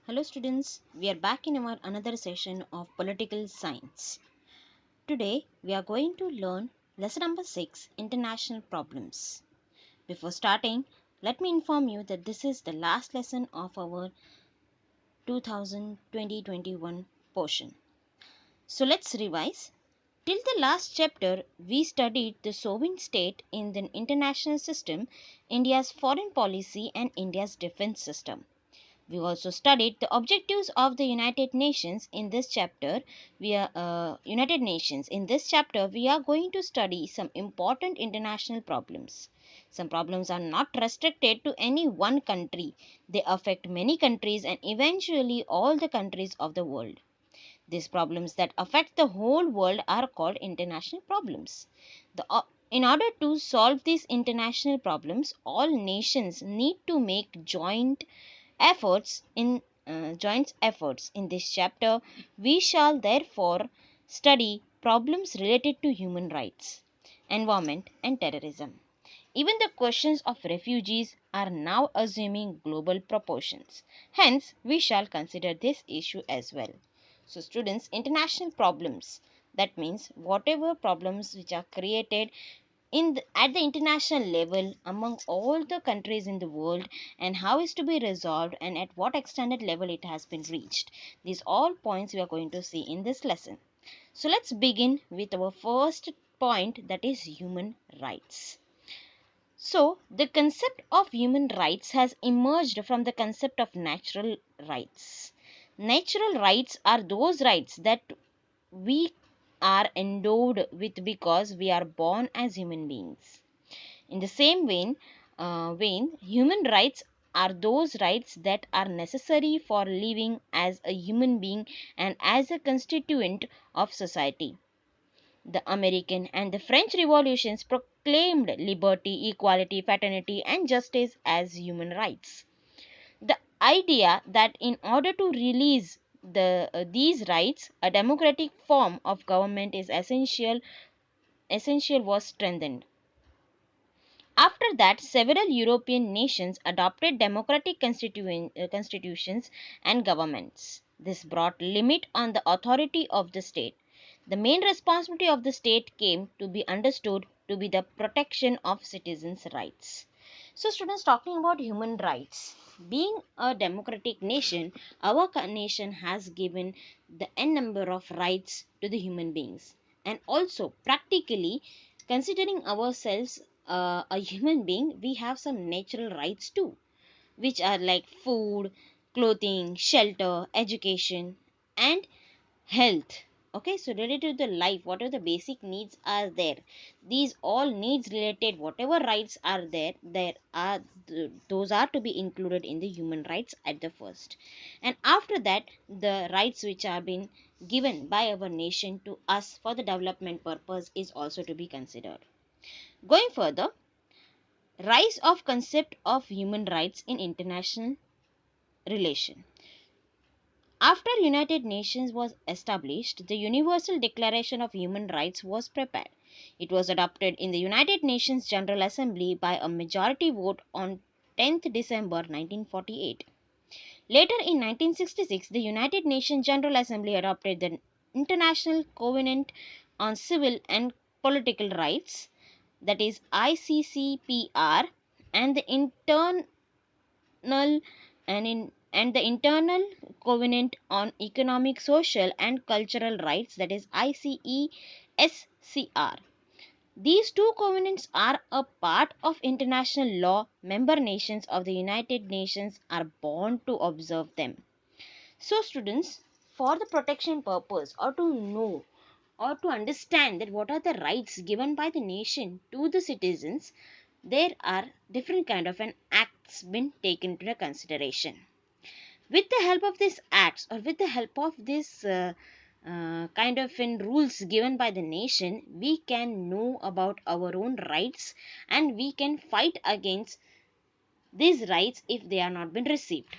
Hello students, we are back in our another session of political science. Today we are going to learn lesson number 6, international problems. Before starting, let me inform you that this is the last lesson of our 2020-21 portion. So let's revise. Till the last chapter, we studied the sovereign state in the international system, India's foreign policy and India's defense system. We also studied the objectives of the United Nations in this chapter. In this chapter, we are going to study some important international problems. Some problems are not restricted to any one country. They affect many countries and eventually all the countries of the world. These problems that affect the whole world are called international problems. In order to solve these international problems, all nations need to make joint efforts. In this chapter, we shall therefore study problems related to human rights, environment, and terrorism. Even the questions of refugees are now assuming global proportions. Hence, we shall consider this issue as well. So, students, international problems, that means whatever problems which are created at the international level among all the countries in the world, and how is to be resolved and at what extended level it has been reached. These all points we are going to see in this lesson. So let's begin with our first point, that is human rights. So the concept of human rights has emerged from the concept of natural rights. Natural rights are those rights that we are endowed with because we are born as human beings. In the same vein, human rights are those rights that are necessary for living as a human being and as a constituent of society. The American and the French revolutions proclaimed liberty, equality, fraternity, and justice as human rights. The idea that in order to release these rights, a democratic form of government is essential was strengthened. After that, several European nations adopted democratic constitutions and governments. This brought limit on the authority of the state. The main responsibility of the state came to be understood to be the protection of citizens' rights. So, students, talking about human rights, being a democratic nation, our nation has given the n number of rights to the human beings, and also practically considering ourselves a human being, we have some natural rights too, which are like food, clothing, shelter, education, and health. Okay, so related to the life, whatever the basic needs are there, these all needs related, whatever rights are there, those are to be included in the human rights at the first. And after that, the rights which are being given by our nation to us for the development purpose is also to be considered. Going further, rise of concept of human rights in international relation. After United Nations was established, the Universal Declaration of Human Rights was prepared. It was adopted in the United Nations General Assembly by a majority vote on 10th December 1948. Later in 1966, the United Nations General Assembly adopted the International Covenant on Civil and Political Rights, that is ICCPR, and the internal covenant on economic, social, and cultural rights, that is ICESCR. These two covenants are a part of international law. Member nations of the United Nations are bound to observe them. So, students, for the protection purpose, or to know or to understand that what are the rights given by the nation to the citizens, there are different kind of an acts been taken into consideration. With the help of these acts, or with the help of this kind of in rules given by the nation, we can know about our own rights and we can fight against these rights if they are not been received.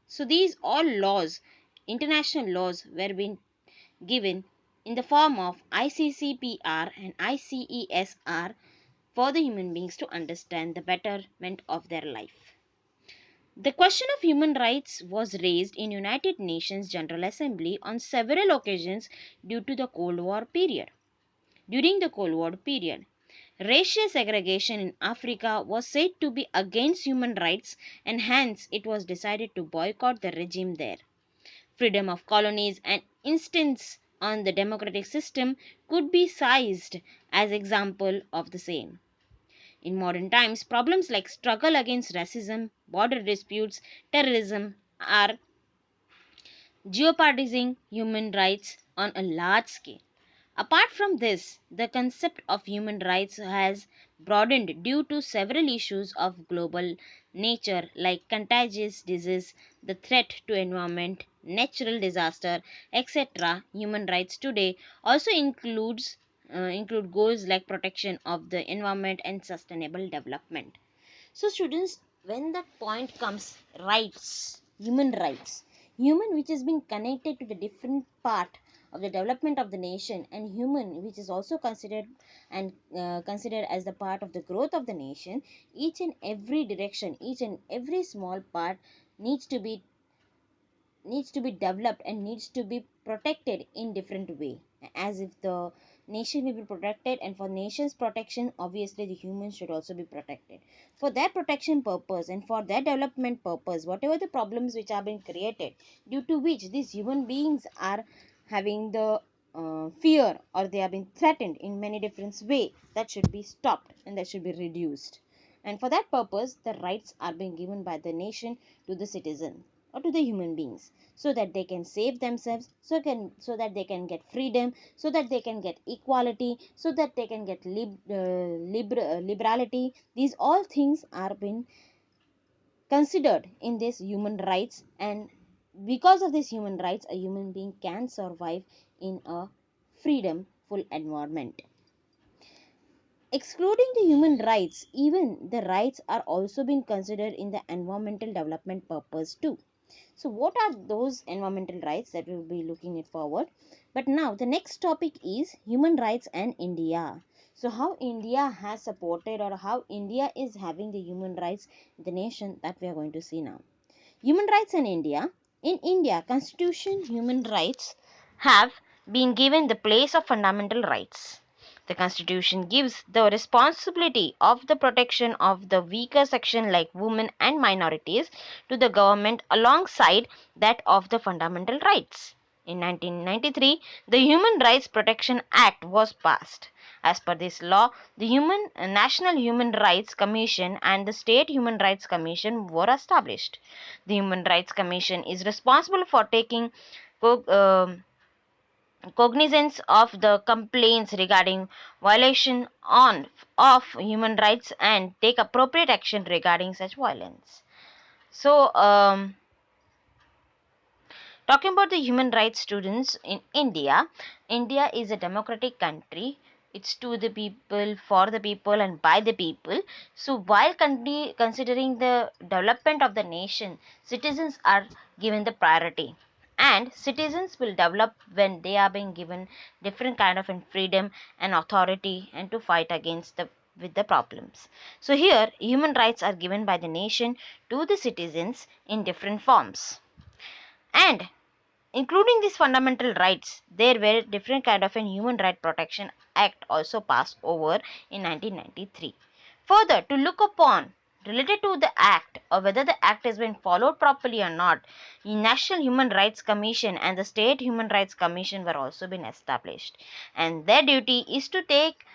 So these all laws, international laws, were being given in the form of ICCPR and ICESR for the human beings to understand the betterment of their life. The question of human rights was raised in United Nations General Assembly on several occasions due to the Cold War period. During the Cold War period, racial segregation in Africa was said to be against human rights, and hence it was decided to boycott the regime there. Freedom of colonies and instance on the democratic system could be seized as example of the same. In modern times, problems like struggle against racism, border disputes, terrorism are jeopardizing human rights on a large scale. Apart from this, the concept of human rights has broadened due to several issues of global nature like contagious disease, the threat to environment, natural disaster, etc. Human rights today also include goals like protection of the environment and sustainable development. So, students, when that point comes, rights, human which has been connected to the different part of the development of the nation, and human which is also considered as the part of the growth of the nation, each and every direction, each and every small part needs to be developed and needs to be protected in different way, as if the nation will be protected, and for nation's protection obviously the humans should also be protected. For their protection purpose and for their development purpose, whatever the problems which are being created due to which these human beings are having the fear, or they are being threatened in many different way, that should be stopped and that should be reduced. And for that purpose, the rights are being given by the nation to the citizen or to the human beings, so that they can save themselves, so that they can get freedom, so that they can get equality, so that they can get liberality. These all things are being considered in this human rights, and because of these human rights, a human being can survive in a freedomful environment. Excluding the human rights, even the rights are also being considered in the environmental development purpose too. So, what are those environmental rights that we will be looking at forward? But now, the next topic is human rights and India. So, how India has supported, or how India is having the human rights in the nation, that we are going to see now. Human rights in India. In India, Constitution human rights have been given the place of fundamental rights. The Constitution gives the responsibility of the protection of the weaker section like women and minorities to the government alongside that of the fundamental rights. In 1993, the Human Rights Protection Act was passed. As per this law, the National Human Rights Commission and the State Human Rights Commission were established. The Human Rights Commission is responsible for taking co- um cognizance of the complaints regarding violation of human rights and take appropriate action regarding such violence. So, talking about the human rights, students, in India, India is a democratic country. It's to the people, for the people, and by the people. So, while considering the development of the nation, citizens are given the priority. And citizens will develop when they are being given different kind of freedom and authority, and to fight against the with the problems. So here, human rights are given by the nation to the citizens in different forms. And including these fundamental rights, there were different kind of a human right protection act also passed over in 1993. Further, to look upon related to the act, or whether the act has been followed properly or not, the National Human Rights Commission and the State Human Rights Commission were also been established, and their duty is to take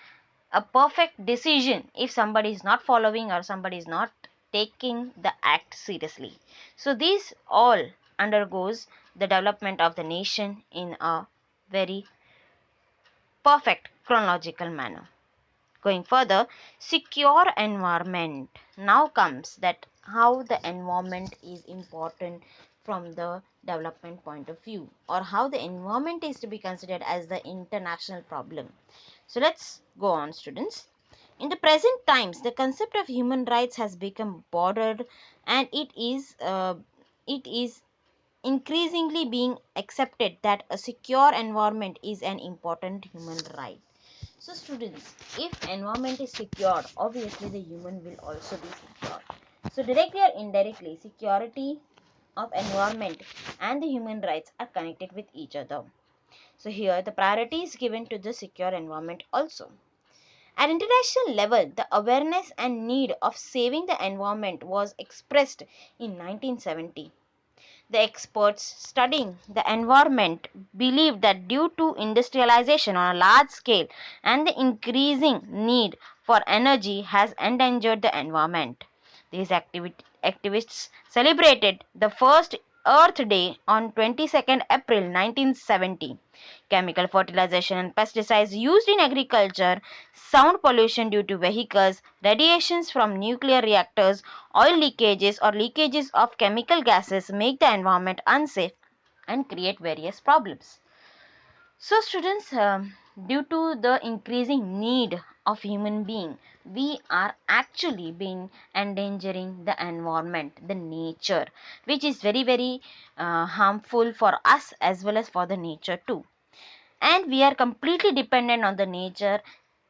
a perfect decision if somebody is not following or somebody is not taking the act seriously. So these all undergoes the development of the nation in a very perfect chronological manner. Going further, secure environment. Now comes that how the environment is important from the development point of view, or how the environment is to be considered as the international problem. So let's go on, students. In the present times, the concept of human rights has become bordered, and it is increasingly being accepted that a secure environment is an important human right. So students, if environment is secured, obviously the human will also be secured. So directly or indirectly, security of environment and the human rights are connected with each other. So here the priority is given to the secure environment also. At international level, the awareness and need of saving the environment was expressed in 1970. The experts studying the environment believe that due to industrialization on a large scale and the increasing need for energy has endangered the environment. These activists celebrated the first Earth Day on 22nd April 1970. Chemical fertilization and pesticides used in agriculture, sound pollution due to vehicles, radiations from nuclear reactors, oil leakages or leakages of chemical gases make the environment unsafe and create various problems. So students, due to the increasing need of human being, we are actually been endangering the environment, the nature, which is very harmful for us as well as for the nature too. And we are completely dependent on the nature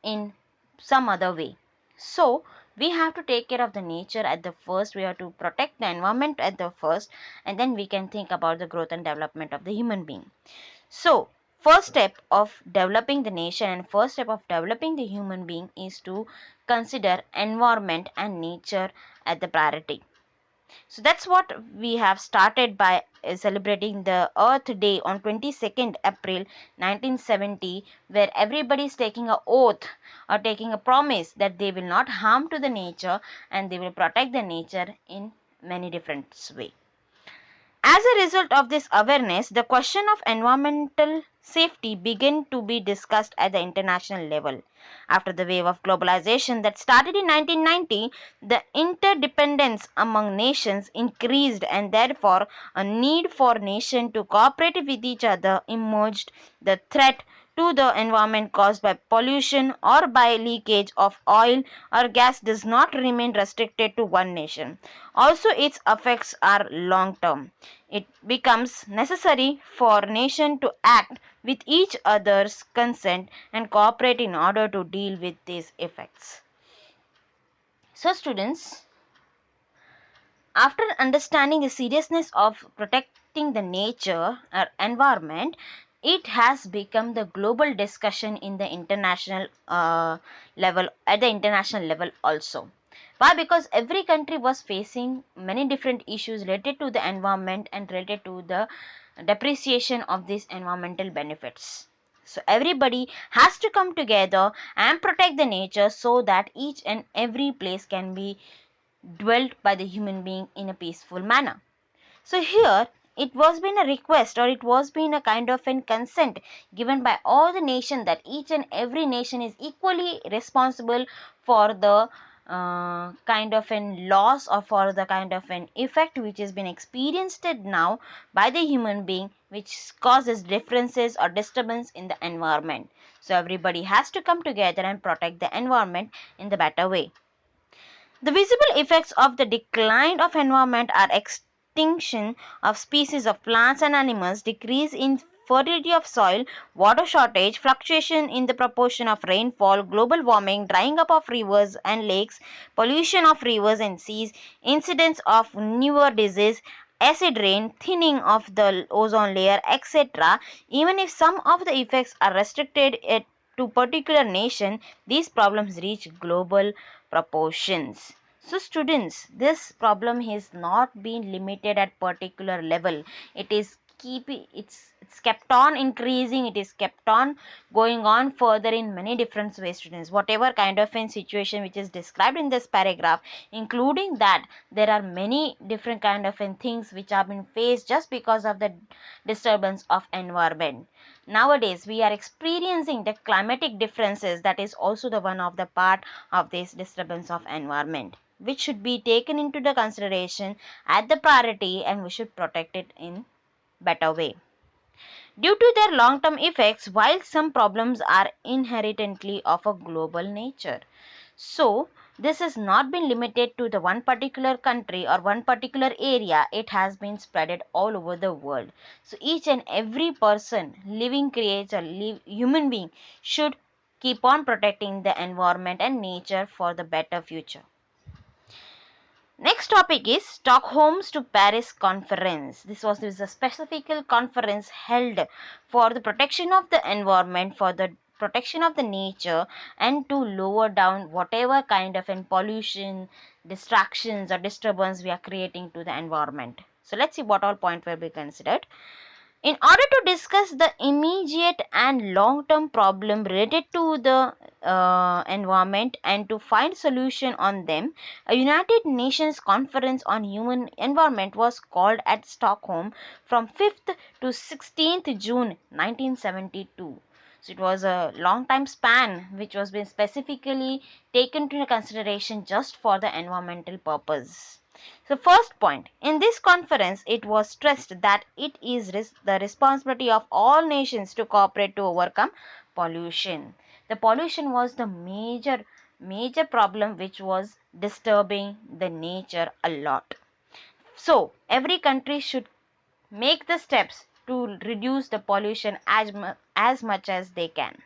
in some other way. So we have to take care of the nature at the first. We have to protect the environment at the first, and then we can think about the growth and development of the human being. So first step of developing the nation and first step of developing the human being is to consider environment and nature at the priority. So that's what we have started by celebrating the Earth Day on 22nd April 1970, where everybody is taking a oath or taking a promise that they will not harm to the nature and they will protect the nature in many different ways. As a result of this awareness, the question of environmental safety began to be discussed at the international level. After the wave of globalization that started in 1990, the interdependence among nations increased and therefore a need for nations to cooperate with each other emerged. The threat to the environment caused by pollution or by leakage of oil or gas does not remain restricted to one nation. Also, its effects are long term. It becomes necessary for nations to act with each other's consent and cooperate in order to deal with these effects. So, students, after understanding the seriousness of protecting the nature or environment, it has become the global discussion in the international level, at the international level also. Why? Because every country was facing many different issues related to the environment and related to the depreciation of these environmental benefits. So everybody has to come together and protect the nature so that each and every place can be dwelt by the human being in a peaceful manner. So here it was been a request or it was been a kind of an consent given by all the nation that each and every nation is equally responsible for the kind of an loss or for the kind of an effect which has been experienced now by the human being, which causes differences or disturbance in the environment. So everybody has to come together and protect the environment in the better way. The visible effects of the decline of environment are extinction of species of plants and animals, decrease in fertility of soil, water shortage, fluctuation in the proportion of rainfall, global warming, drying up of rivers and lakes, pollution of rivers and seas, incidence of newer disease, acid rain, thinning of the ozone layer, etc. Even if some of the effects are restricted to particular nation, these problems reach global proportions. So students, this problem has not been limited at particular level. It is it's kept on increasing, it is kept on going on further in many different ways. Students, whatever kind of a situation which is described in this paragraph, including that there are many different kind of things which have been faced just because of the disturbance of environment. Nowadays we are experiencing the climatic differences, that is also the one of the part of this disturbance of environment, which should be taken into the consideration at the priority, and we should protect it in better way. Due to their long term effects, while some problems are inherently of a global nature, so this has not been limited to the one particular country or one particular area, it has been spreaded all over the world. So each and every person, living creature, human being, should keep on protecting the environment and nature for the better future. Next topic is Stockholm's to Paris Conference. This was a specific conference held for the protection of the environment, for the protection of the nature, and to lower down whatever kind of pollution, distractions, or disturbance we are creating to the environment. So let's see what all points will be considered. In order to discuss the immediate and long term problem related to the environment and to find solution on them, a United Nations conference on human environment was called at Stockholm from 5th to 16th June 1972. So it was a long time span which was been specifically taken into consideration just for the environmental purpose. So, first point, in this conference, it was stressed that it is the responsibility of all nations to cooperate to overcome pollution. The pollution was the major problem which was disturbing the nature a lot. So, every country should make the steps to reduce the pollution as much as they can.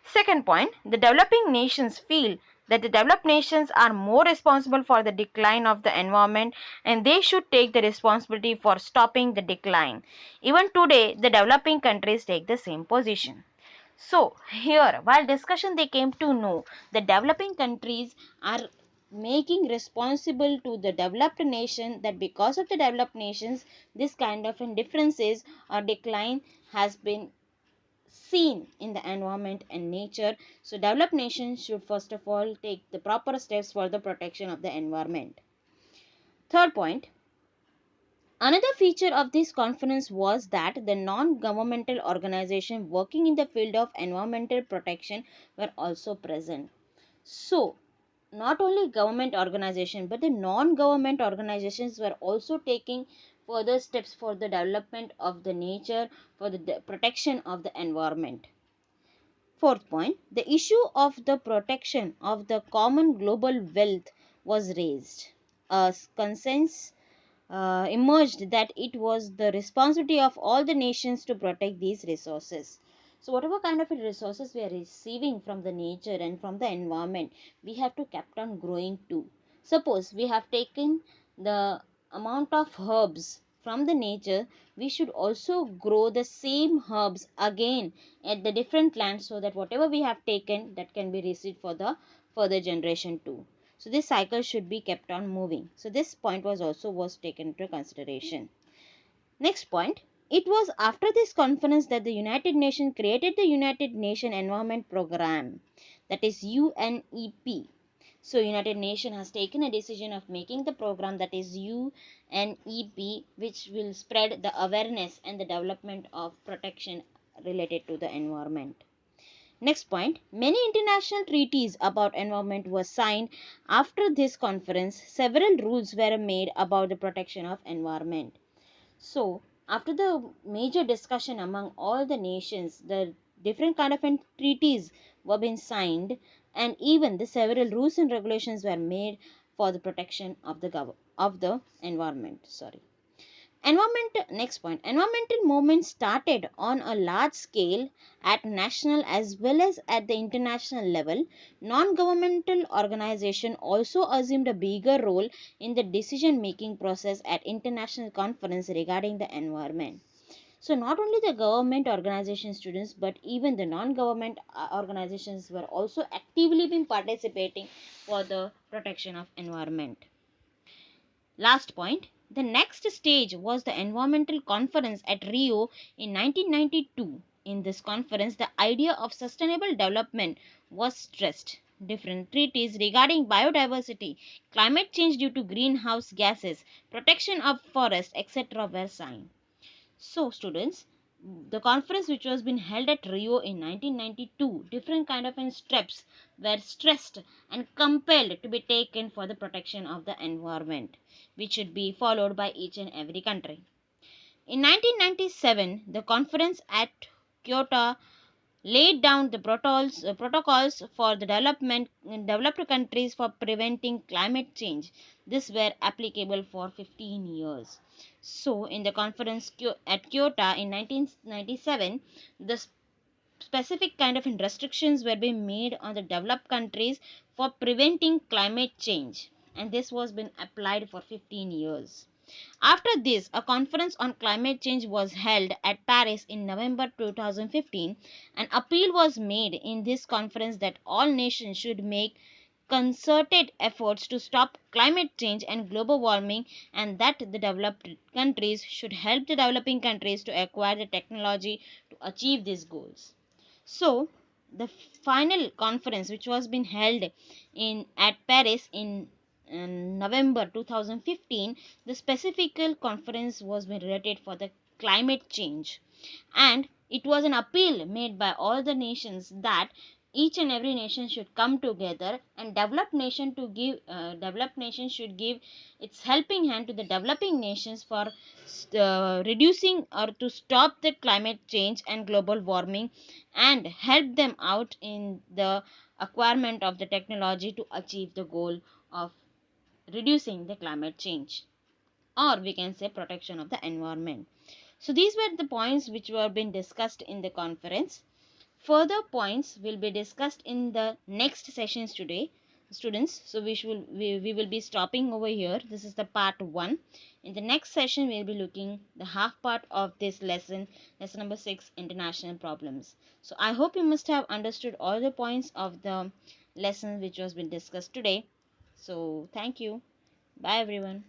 Second point, the developing nations feel that the developed nations are more responsible for the decline of the environment and they should take the responsibility for stopping the decline. Even today, the developing countries take the same position. So, here, while discussion, they came to know the developing countries are making responsible to the developed nation, that because of the developed nations, this kind of indifferences or decline has been seen in the environment and nature. So developed nations should first of all take the proper steps for the protection of the environment. Third point, another feature of this conference was that the non-governmental organizations working in the field of environmental protection were also present. So not only government organizations but the non-government organizations were also taking further steps for the development of the nature, for the protection of the environment. Fourth point, the issue of the protection of the common global wealth was raised. A consensus emerged that it was the responsibility of all the nations to protect these resources. So, whatever kind of resources we are receiving from the nature and from the environment, we have to keep on growing too. Suppose we have taken the amount of herbs from the nature, we should also grow the same herbs again at the different lands so that whatever we have taken, that can be received for the further generation too. So this cycle should be kept on moving. So this point was taken into consideration. Next point, it was after this conference that the United Nations created the United Nations Environment Program, that is UNEP. So United Nations has taken a decision of making the program, that is UNEP, which will spread the awareness and the development of protection related to the environment. Next point, many international treaties about environment were signed after this conference. Several rules were made about the protection of environment. So, after the major discussion among all the nations, the different kind of treaties were being signed, and even the several rules and regulations were made for the protection of the environment. Sorry. Next point, environmental movement started on a large scale at national as well as at the international level. Non-governmental organizations also assumed a bigger role in the decision making process at international conference regarding the environment. So not only the government organization students but even the non-government organizations were also actively been participating for the protection of environment. Last point, the next stage was the environmental conference at Rio in 1992. In this conference, the idea of sustainable development was stressed. Different treaties regarding biodiversity, climate change due to greenhouse gases, protection of forests, etc. were signed. So, students, the conference which was been held at Rio in 1992, different kind of steps were stressed and compelled to be taken for the protection of the environment, which should be followed by each and every country. In 1997, the conference at Kyoto laid down the protocols for the developed countries for preventing climate change. These were applicable for 15 years. So, in the conference at Kyoto in 1997, the specific kind of restrictions were being made on the developed countries for preventing climate change. and this was been applied for 15 years. After this, a conference on climate change was held at Paris in November 2015. An appeal was made in this conference that all nations should make concerted efforts to stop climate change and global warming, and that the developed countries should help the developing countries to acquire the technology to achieve these goals. So, the final conference, which was being held in at Paris in November 2015, the specific conference was being related for the climate change, and it was an appeal made by all the nations that each and every nation should come together, and developed nation should give its helping hand to the developing nations for reducing or to stop the climate change and global warming, and help them out in the acquirement of the technology to achieve the goal of reducing the climate change, or we can say protection of the environment. So these were the points which were being discussed in the conference. Further points will be discussed in the next sessions today, students. So we will be stopping over here. This is the part 1. In the next session, we will be looking the half part of this lesson, lesson number 6, international problems. So I hope you must have understood all the points of the lesson which was been discussed today. So thank you. Bye everyone.